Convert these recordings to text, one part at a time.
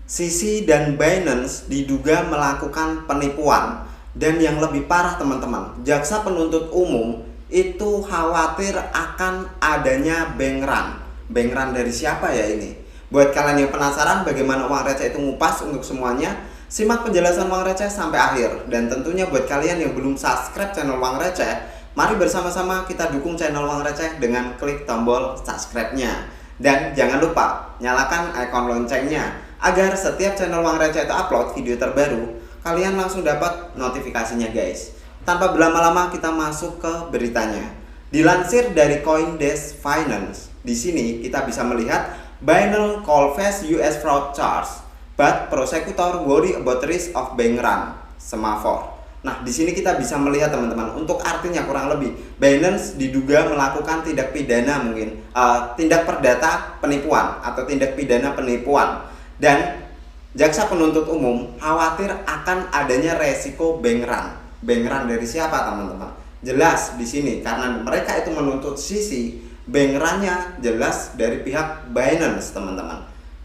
Sisi dan Binance diduga melakukan penipuan. Dan yang lebih parah teman-teman, jaksa penuntut umum itu khawatir akan adanya bank run. Bank run dari siapa ya ini? Buat kalian yang penasaran bagaimana uang receh itu ngupas untuk semuanya, simak penjelasan uang receh sampai akhir. Dan tentunya buat kalian yang belum subscribe channel uang receh, mari bersama-sama kita dukung channel uang receh dengan klik tombol subscribe-nya. Dan jangan lupa nyalakan ikon loncengnya agar setiap channel uang receh itu upload video terbaru, kalian langsung dapat notifikasinya guys. Tanpa berlama-lama kita masuk ke beritanya. Dilansir dari CoinDesk Finance, di sini kita bisa melihat Binance confess US fraud charge, but prosecutor worry about risk of bank run. Semafor. Nah, di sini kita bisa melihat teman-teman, untuk artinya kurang lebih Binance diduga melakukan tindak pidana tindak perdata penipuan atau tindak pidana penipuan, dan jaksa penuntut umum khawatir akan adanya resiko bank run. Bank run dari siapa teman-teman? Jelas di sini karena mereka itu menuntut sisi, bank run-nya jelas dari pihak Binance teman-teman.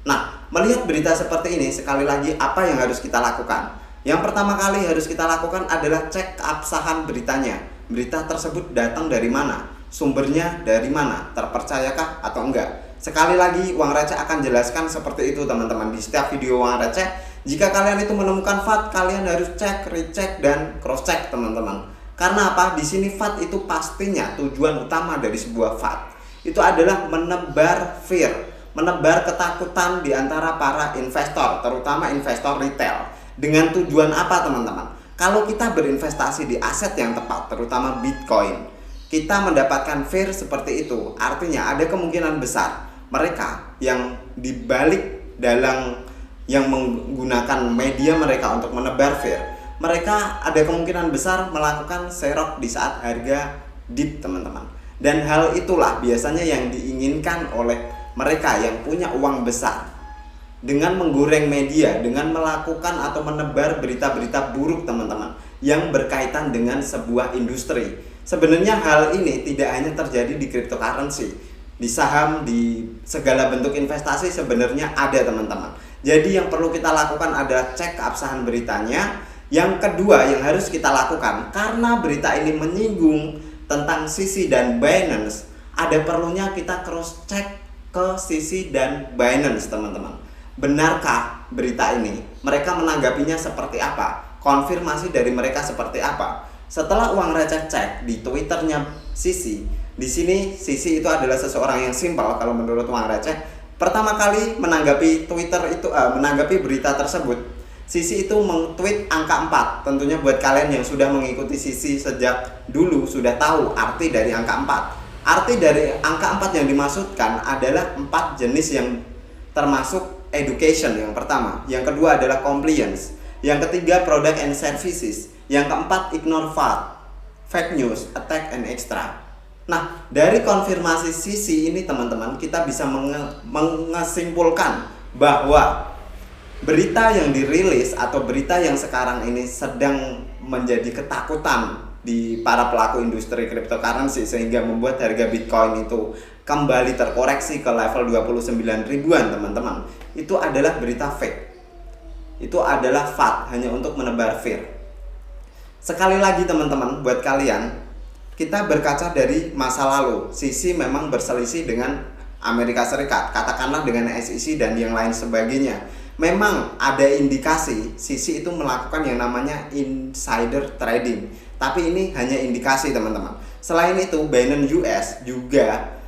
Nah, melihat berita seperti ini, sekali lagi apa yang harus kita lakukan? Yang pertama kali harus kita lakukan adalah cek keabsahan beritanya. Berita tersebut datang dari mana? Sumbernya dari mana? Terpercayakah atau enggak? Sekali lagi uang receh akan jelaskan seperti itu teman-teman di setiap video uang receh. Jika kalian itu menemukan FAT, kalian harus cek, recheck, dan cross check teman-teman. Karena apa? Di sini FAT itu pastinya tujuan utama dari sebuah FAT itu adalah menebar fear, menebar ketakutan di antara para investor, terutama investor retail. Dengan tujuan apa teman-teman? Kalau kita berinvestasi di aset yang tepat, terutama Bitcoin, kita mendapatkan fear seperti itu. Artinya ada kemungkinan besar mereka yang dibalik dalam yang menggunakan media mereka untuk menebar fear, mereka ada kemungkinan besar melakukan serok di saat harga dip teman-teman. Dan hal itulah biasanya yang diinginkan oleh mereka yang punya uang besar. Dengan menggoreng media, dengan melakukan atau menebar berita-berita buruk teman-teman yang berkaitan dengan sebuah industri. Sebenarnya hal ini tidak hanya terjadi di cryptocurrency, di saham, di segala bentuk investasi sebenarnya ada teman-teman. Jadi yang perlu kita lakukan adalah cek keabsahan beritanya. Yang kedua yang harus kita lakukan, karena berita ini menyinggung tentang Sisi dan Binance, ada perlunya kita cross check ke Sisi dan Binance teman-teman. Benarkah berita ini? Mereka menanggapinya seperti apa? Konfirmasi dari mereka seperti apa? Setelah uang receh cek di Twitternya Sisi, di sini Sisi itu adalah seseorang yang simpel kalau menurut uang receh. Pertama kali menanggapi Twitter itu menanggapi berita tersebut, Sisi itu meng-tweet angka 4. Tentunya buat kalian yang sudah mengikuti Sisi sejak dulu sudah tahu arti dari angka 4. Arti dari angka 4 yang dimaksudkan adalah 4 jenis yang termasuk education yang pertama, yang kedua adalah compliance, yang ketiga product and services, yang keempat ignore fact, fake news, attack and extra. Nah, dari konfirmasi Sisi ini teman-teman, kita bisa mengesimpulkan bahwa berita yang dirilis atau berita yang sekarang ini sedang menjadi ketakutan di para pelaku industri cryptocurrency sehingga membuat harga Bitcoin itu kembali terkoreksi ke level 29 ribuan teman-teman, itu adalah berita fake. Itu adalah FAT, hanya untuk menebar fear. Sekali lagi teman-teman, buat kalian, kita berkaca dari masa lalu. Sisi memang berselisih dengan Amerika Serikat, katakanlah dengan SEC dan yang lain sebagainya. Memang ada indikasi Sisi itu melakukan yang namanya insider trading, tapi ini hanya indikasi teman-teman. Selain itu Binance US juga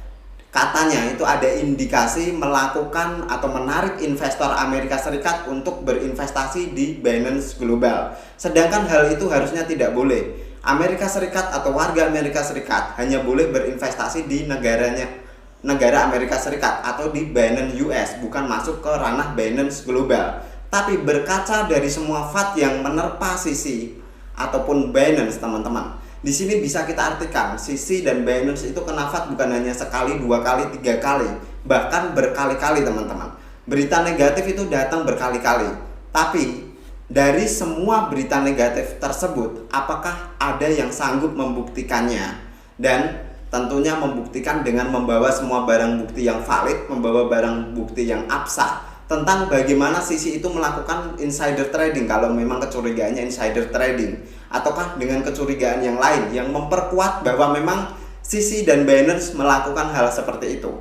katanya itu ada indikasi melakukan atau menarik investor Amerika Serikat untuk berinvestasi di Binance Global. Sedangkan hal itu harusnya tidak boleh. Amerika Serikat atau warga Amerika Serikat hanya boleh berinvestasi di negara Amerika Serikat atau di Binance US, bukan masuk ke ranah Binance Global. Tapi berkaca dari semua FAT yang menerpa Sisi ataupun Binance teman-teman, di sini bisa kita artikan Sisi dan Binance itu kena FAT bukan hanya sekali, 2 kali, 3 kali, bahkan berkali-kali teman-teman. Berita negatif itu datang berkali-kali. Tapi dari semua berita negatif tersebut, apakah ada yang sanggup membuktikannya? Dan tentunya membuktikan dengan membawa semua barang bukti yang valid, membawa barang bukti yang absah. tentang bagaimana Sisi itu melakukan insider trading kalau memang kecurigaannya insider trading, ataukah dengan kecurigaan yang lain yang memperkuat bahwa memang Sisi dan Binance melakukan hal seperti itu.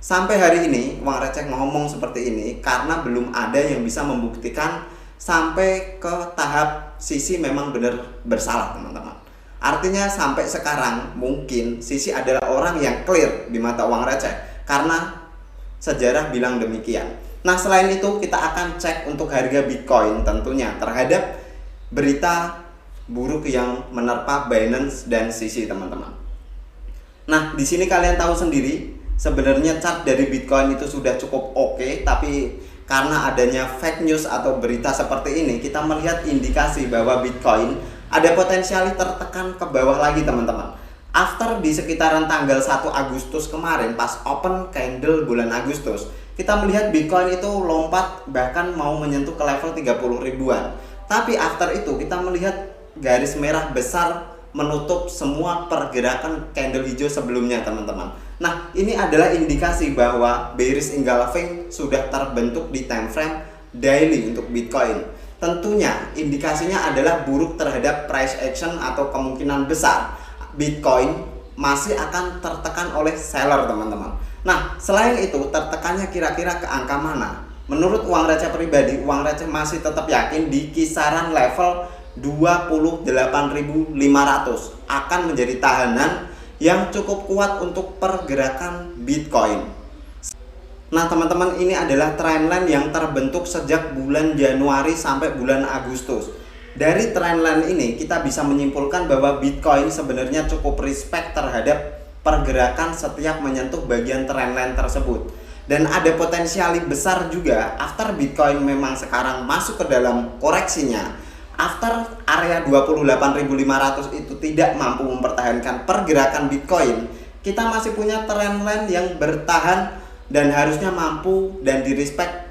Sampai hari ini uang receh ngomong seperti ini karena belum ada yang bisa membuktikan sampai ke tahap Sisi memang benar bersalah, teman-teman. Artinya sampai sekarang mungkin Sisi adalah orang yang clear di mata uang receh karena sejarah bilang demikian. Nah, selain itu kita akan cek untuk harga Bitcoin tentunya terhadap berita buruk yang menerpa Binance dan Sisi, teman-teman. Nah, di sini kalian tahu sendiri sebenarnya chart dari Bitcoin itu sudah cukup oke, tapi karena adanya fake news atau berita seperti ini, kita melihat indikasi bahwa Bitcoin ada potensial tertekan ke bawah lagi, teman-teman. After di sekitaran tanggal 1 Agustus kemarin pas open candle bulan Agustus, kita melihat Bitcoin itu lompat bahkan mau menyentuh ke level 30 ribuan. Tapi after itu kita melihat garis merah besar menutup semua pergerakan candle hijau sebelumnya, teman-teman. Nah, ini adalah indikasi bahwa bearish engulfing sudah terbentuk di time frame daily untuk Bitcoin. Tentunya indikasinya adalah buruk terhadap price action atau kemungkinan besar Bitcoin masih akan tertekan oleh seller, teman-teman. Nah, selain itu tertekannya kira-kira ke angka mana? Menurut uang receh pribadi, uang receh masih tetap yakin di kisaran level 28.500 akan menjadi tahanan yang cukup kuat untuk pergerakan Bitcoin. Nah, teman-teman, ini adalah trendline yang terbentuk sejak bulan Januari sampai bulan Agustus. Dari trendline ini kita bisa menyimpulkan bahwa Bitcoin sebenarnya cukup respect terhadap pergerakan setiap menyentuh bagian trendline tersebut. Dan ada potensial besar juga after Bitcoin memang sekarang masuk ke dalam koreksinya. After area 28.500 itu tidak mampu mempertahankan pergerakan Bitcoin, kita masih punya trendline yang bertahan dan harusnya mampu dan direspect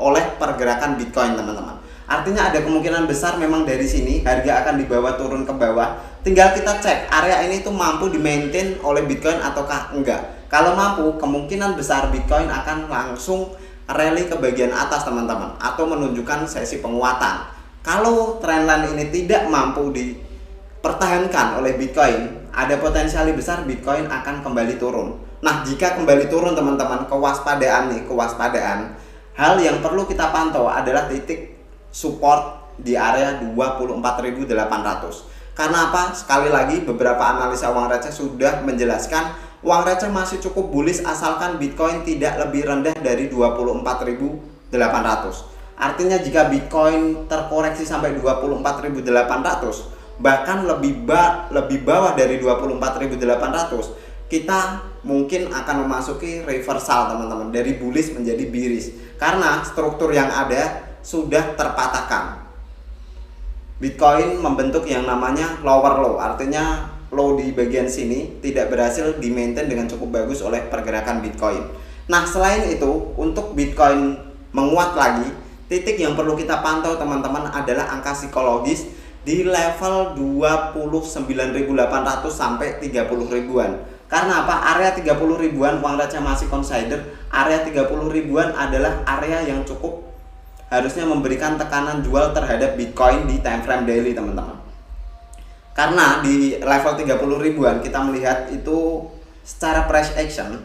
oleh pergerakan Bitcoin, teman-teman. Artinya ada kemungkinan besar memang dari sini harga akan dibawa turun ke bawah. Tinggal kita cek area ini tuh mampu di-maintain oleh Bitcoin ataukah enggak. Kalau mampu, kemungkinan besar Bitcoin akan langsung rally ke bagian atas, teman-teman, atau menunjukkan sesi penguatan. Kalau trendline ini tidak mampu dipertahankan oleh Bitcoin, ada potensial besar Bitcoin akan kembali turun. Nah, jika kembali turun, teman-teman, kewaspadaan. Hal yang perlu kita pantau adalah titik support di area 24.800. Karena apa? Sekali lagi beberapa analisa uang receh sudah menjelaskan uang receh masih cukup bullish asalkan Bitcoin tidak lebih rendah dari 24.800. Artinya jika Bitcoin terkoreksi sampai 24.800, bahkan lebih bawah dari 24.800, kita mungkin akan memasuki reversal, teman-teman, dari bullish menjadi bearish karena struktur yang ada sudah terpatahkan. Bitcoin membentuk yang namanya lower low, artinya low di bagian sini tidak berhasil di-maintain dengan cukup bagus oleh pergerakan Bitcoin. Nah, selain itu, untuk Bitcoin menguat lagi, titik yang perlu kita pantau, teman-teman, adalah angka psikologis di level 29.800 sampai 30 ribuan. Karena apa? Area 30 ribuan uang receh masih consider. Area 30 ribuan adalah area yang cukup harusnya memberikan tekanan jual terhadap Bitcoin di time frame daily, teman-teman. Karena di level 30 ribuan kita melihat itu secara price action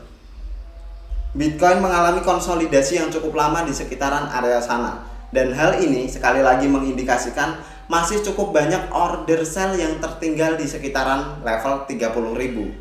Bitcoin mengalami konsolidasi yang cukup lama di sekitaran area sana. Dan hal ini sekali lagi mengindikasikan masih cukup banyak order sell yang tertinggal di sekitaran level 30 ribu.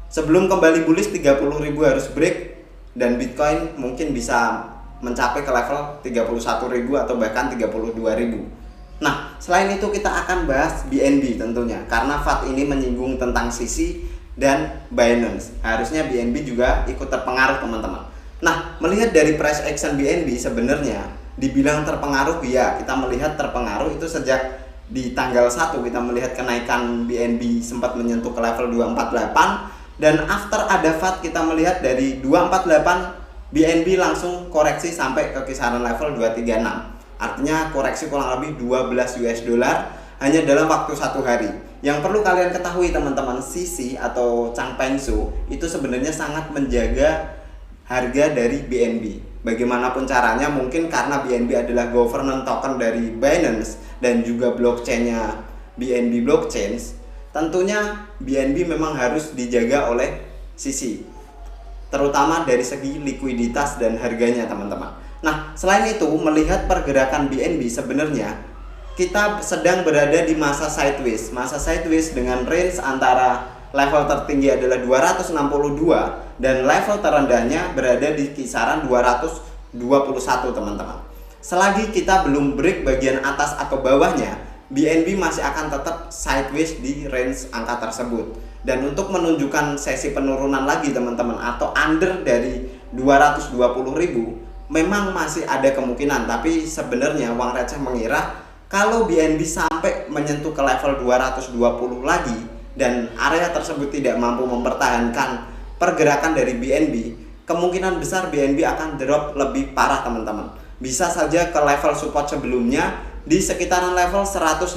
Sebelum kembali bullish 30 ribu harus break dan Bitcoin mungkin bisa mencapai ke level 31.000 atau bahkan 32.000. Nah, selain itu kita akan bahas BNB tentunya karena FAT ini menyinggung tentang Sisi dan Binance. Harusnya BNB juga ikut terpengaruh, teman-teman. Nah, melihat dari price action BNB sebenarnya dibilang terpengaruh, ya, kita melihat terpengaruh itu sejak di tanggal 1 kita melihat kenaikan BNB sempat menyentuh ke level 248 dan after ada FAT kita melihat dari 248 BNB langsung koreksi sampai ke kisaran level 236. Artinya koreksi kurang lebih 12 US dollar hanya dalam waktu 1 hari. Yang perlu kalian ketahui, teman-teman, Sisi atau Changpeng Zhou itu sebenarnya sangat menjaga harga dari BNB. bagaimanapun caranya, mungkin karena BNB adalah governance token dari Binance dan juga blockchainnya BNB blockchain, tentunya BNB memang harus dijaga oleh CC, terutama dari segi likuiditas dan harganya teman-teman. Nah, selain itu, melihat pergerakan BNB, sebenarnya kita sedang berada di masa sideways. Masa sideways dengan range antara level tertinggi adalah 262 dan level terendahnya berada di kisaran 221 teman-teman. Selagi kita belum break bagian atas atau bawahnya, BNB masih akan tetap sideways di range angka tersebut. Dan untuk menunjukkan sesi penurunan lagi teman-teman, atau under dari 220.000, memang masih ada kemungkinan. Tapi sebenarnya Uang Receh mengira kalau BNB sampai menyentuh ke level 220 lagi dan area tersebut tidak mampu mempertahankan pergerakan dari BNB, kemungkinan besar BNB akan drop lebih parah teman-teman. Bisa saja ke level support sebelumnya di sekitaran level 180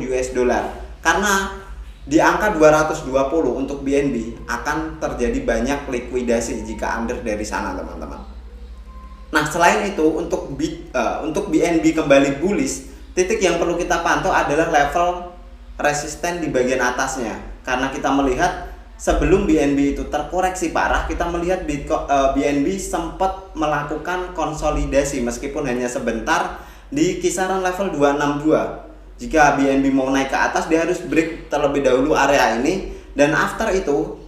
US dollar. Karena di angka 220 untuk BNB akan terjadi banyak likuidasi jika under dari sana teman-teman. Nah, selain itu untuk BNB kembali bullish, titik yang perlu kita pantau adalah level resisten di bagian atasnya. Karena kita melihat sebelum BNB itu terkoreksi parah, kita melihat BNB sempat melakukan konsolidasi meskipun hanya sebentar di kisaran level 262. Jika BNB mau naik ke atas, dia harus break terlebih dahulu area ini, dan after itu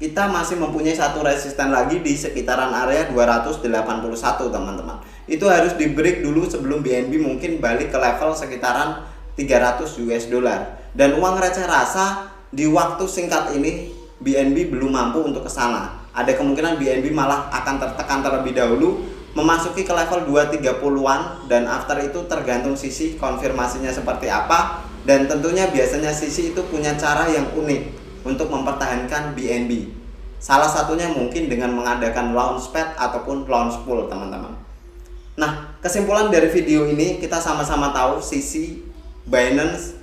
kita masih mempunyai satu resisten lagi di sekitaran area 281 teman-teman. Itu harus di break dulu sebelum BNB mungkin balik ke level sekitaran 300 US dollar. Dan Uang Receh rasa di waktu singkat ini BNB belum mampu untuk ke sana. Ada kemungkinan BNB malah akan tertekan terlebih dahulu, memasuki ke level 230-an, dan after itu tergantung sisi konfirmasinya seperti apa. Dan tentunya biasanya sisi itu punya cara yang unik untuk mempertahankan BNB. Salah satunya mungkin dengan mengadakan launchpad ataupun launch pool teman-teman. Nah, kesimpulan dari video ini, kita sama-sama tahu sisi Binance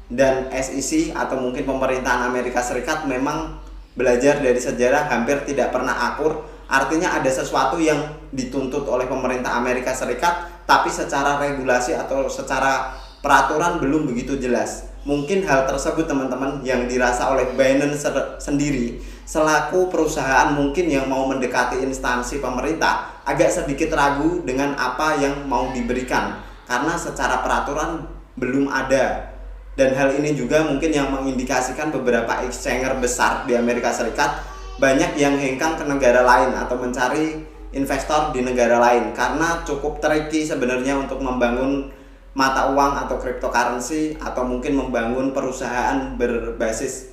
dan SEC atau mungkin pemerintahan Amerika Serikat memang belajar dari sejarah hampir tidak pernah akur. Artinya ada sesuatu yang dituntut oleh pemerintah Amerika Serikat, tapi secara regulasi atau secara peraturan belum begitu jelas. Mungkin hal tersebut teman-teman yang dirasa oleh Binance sendiri selaku perusahaan mungkin yang mau mendekati instansi pemerintah agak sedikit ragu dengan apa yang mau diberikan, karena secara peraturan belum ada. Dan hal ini juga mungkin yang mengindikasikan beberapa exchanger besar di Amerika Serikat banyak yang hengkang ke negara lain atau mencari investor di negara lain, karena cukup tricky sebenarnya untuk membangun mata uang atau cryptocurrency atau mungkin membangun perusahaan berbasis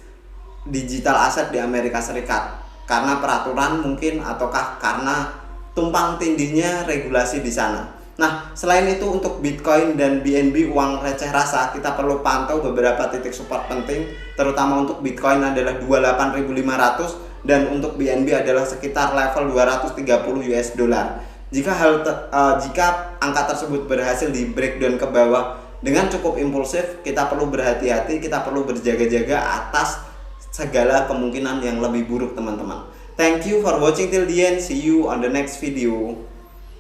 digital aset di Amerika Serikat, karena peraturan mungkin ataukah karena tumpang tindihnya regulasi di sana. Nah, selain itu untuk Bitcoin dan BNB Uang Receh rasa kita perlu pantau beberapa titik support penting, terutama untuk Bitcoin adalah 28.500 dan untuk BNB adalah sekitar level 230 US dollar. Jika angka tersebut berhasil di breakdown ke bawah dengan cukup impulsif, kita perlu berhati-hati, kita perlu berjaga-jaga atas segala kemungkinan yang lebih buruk teman-teman. Thank you for watching till the end. See you on the next video.